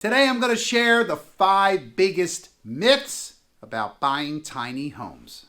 Today I'm going to share the 5 biggest myths about buying tiny homes.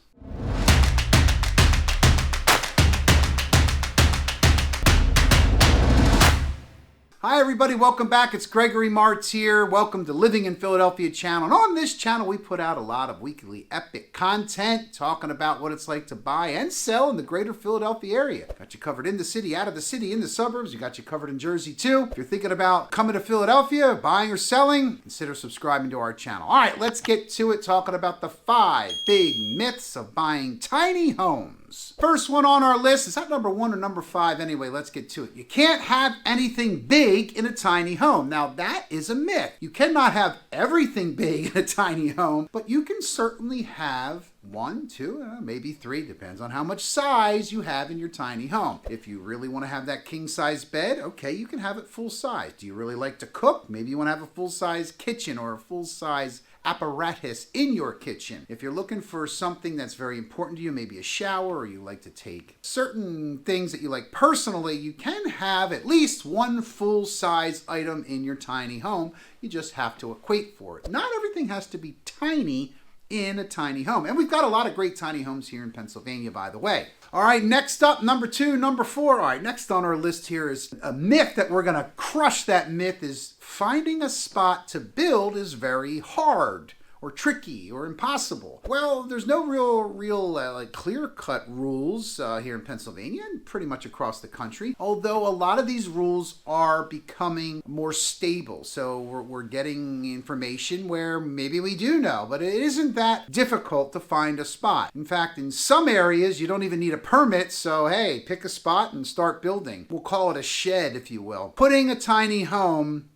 Hi everybody, welcome back. It's Gregory Martz here. Welcome to Living in Philadelphia channel. And on this channel we put out a lot of weekly epic content talking about what it's like to buy and sell in the greater Philadelphia area. Got you covered in the city, out of the city, in the suburbs. We got you covered in Jersey too. If you're thinking about coming to Philadelphia, buying or selling, consider subscribing to our channel. All right, let's get to it, talking about the 5 big myths of buying tiny homes. First one on our list, is that number 1 or number 5? Anyway, let's get to it. You can't have anything big in a tiny home. Now that is a myth. You cannot have everything big in a tiny home, but you can certainly have 1, 2, maybe 3, depends on how much size you have in your tiny home. If you really want to have that king size bed, okay, you can have it full size. Do you really like to cook? Maybe you want to have a full size kitchen or a full size apparatus in your kitchen. If you're looking for something that's very important to you, maybe a shower, or you like to take certain things that you like personally, you can have at least 1 full-size item in your tiny home. You just have to equate for it. Not everything has to be tiny in a tiny home. And we've got a lot of great tiny homes here in Pennsylvania, by the way. All right, next up, number 2, number 4. All right, next on our list here is a myth that we're gonna crush. That myth is finding a spot to build is very hard or tricky or impossible. Well, there's no real clear-cut rules here in Pennsylvania and pretty much across the country, although a lot of these rules are becoming more stable. So we're getting information where maybe we do know, but it isn't that difficult to find a spot. In fact, in some areas, you don't even need a permit, so hey, pick a spot and start building. We'll call it a shed, if you will. Building a tiny home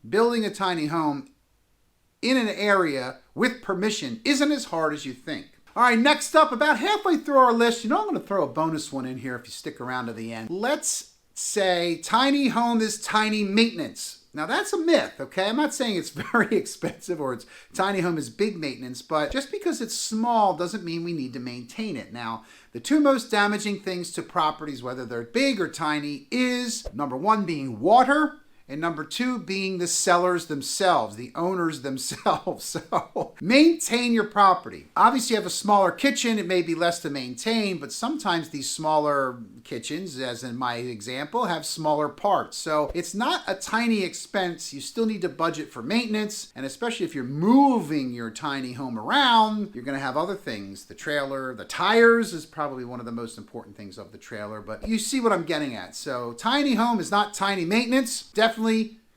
in an area with permission isn't as hard as you think. All right, next up, about halfway through our list, I'm going to throw a bonus one in here if you stick around to the end. Let's say tiny home is tiny maintenance. Now that's a myth, okay? I'm not saying it's very expensive or it's tiny home is big maintenance, but just because it's small doesn't mean we need to maintain it. Now, the 2 most damaging things to properties, whether they're big or tiny, is number 1 being water, and number 2 being the sellers themselves, the owners themselves. So maintain your property. Obviously you have a smaller kitchen, it may be less to maintain, but sometimes these smaller kitchens, as in my example, have smaller parts. So it's not a tiny expense. You still need to budget for maintenance, and especially if you're moving your tiny home around, you're gonna have other things. The trailer, the tires is probably one of the most important things of the trailer, but you see what I'm getting at. So tiny home is not tiny maintenance. Definitely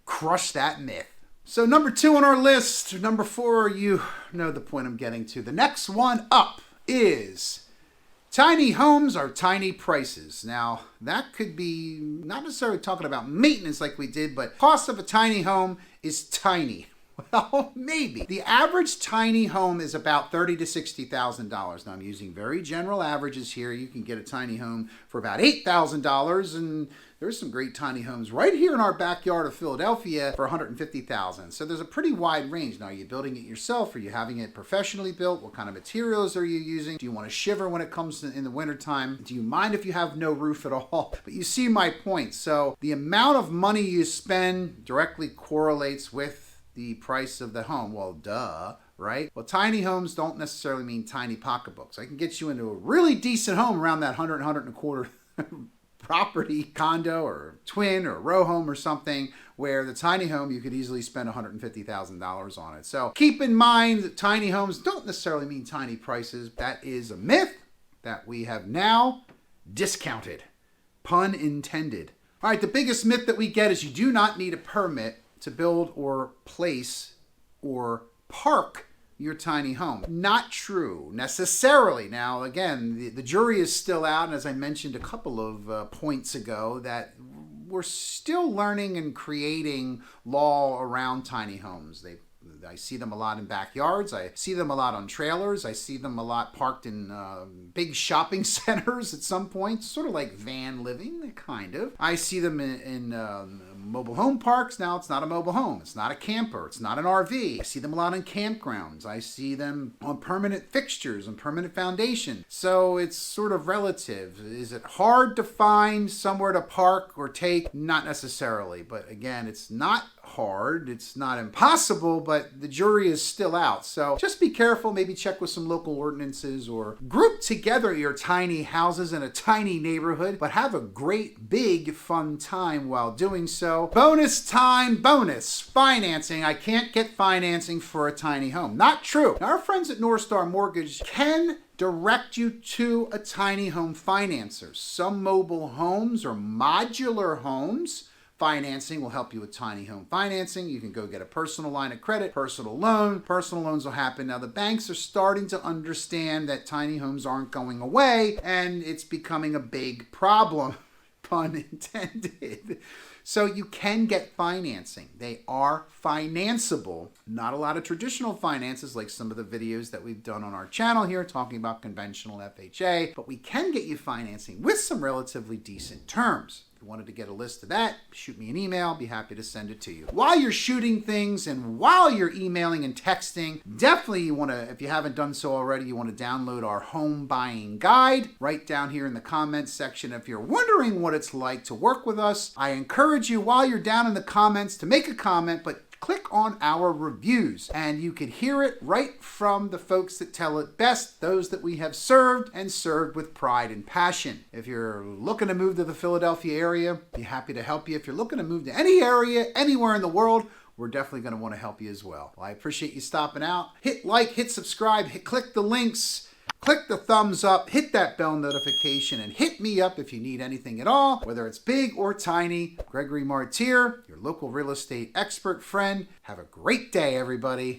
crush that myth. So number 2 on our list, number 4, you know the point I'm getting to. The next one up is tiny homes are tiny prices. Now that could be not necessarily talking about maintenance like we did, but cost of a tiny home is tiny. Well, maybe. The average tiny home is about $30,000 to $60,000. Now I'm using very general averages here. You can get a tiny home for about $8,000, and there's some great tiny homes right here in our backyard of Philadelphia for $150,000. So there's a pretty wide range. Now, are you building it yourself? Are you having it professionally built? What kind of materials are you using? Do you want to shiver when it comes in the wintertime? Do you mind if you have no roof at all? But you see my point. So the amount of money you spend directly correlates with the price of the home. Well, duh, right? Well, tiny homes don't necessarily mean tiny pocketbooks. I can get you into a really decent home around that 100, 125 property, condo or twin or row home or something, where the tiny home you could easily spend $150,000 on it. So keep in mind that tiny homes don't necessarily mean tiny prices. That is a myth that we have now discounted. Pun intended. All right, the biggest myth that we get is you do not need a permit to build or place or park your tiny home. Not true necessarily. Now, again, the jury is still out, and as I mentioned a couple of points ago, that we're still learning and creating law around tiny homes. I see them a lot in backyards. I see them a lot on trailers. I see them a lot parked in big shopping centers at some point, sort of like van living, kind of. I see them in mobile home parks. Now, it's not a mobile home. It's not a camper. It's not an RV. I see them a lot in campgrounds. I see them on permanent fixtures and permanent foundation. So it's sort of relative. Is it hard to find somewhere to park or take? Not necessarily. But again, it's not hard. It's not impossible, but the jury is still out. So just be careful. Maybe check with some local ordinances or group together your tiny houses in a tiny neighborhood, but have a great, big, fun time while doing so. Bonus time, bonus financing. I can't get financing for a tiny home. Not true. Now, our friends at North Star Mortgage can direct you to a tiny home financer. Some mobile homes or modular homes financing will help you with tiny home financing. You can go get a personal line of credit, personal loan. Personal loans will happen. Now, the banks are starting to understand that tiny homes aren't going away and it's becoming a big problem, pun intended. So you can get financing. They are financeable. Not a lot of traditional finances like some of the videos that we've done on our channel here talking about conventional FHA, but we can get you financing with some relatively decent terms. If you wanted to get a list of that, shoot me an email. I'll be happy to send it to you. While you're shooting things and while you're emailing and texting, definitely you want to, if you haven't done so already, you want to download our home buying guide right down here in the comments section. If you're wondering what it's like to work with us, I encourage you while you're down in the comments to make a comment, but click on our reviews and you could hear it right from the folks that tell it best, those that we have served and served with pride and passion. If you're looking to move to the Philadelphia area, be happy to help you. If you're looking to move to any area, anywhere in the world, we're definitely going to want to help you as well. I appreciate you stopping out. Hit like, hit subscribe, click the links. Click the thumbs up, hit that bell notification, and hit me up if you need anything at all, whether it's big or tiny. Gregory Martyr, your local real estate expert friend. Have a great day, everybody.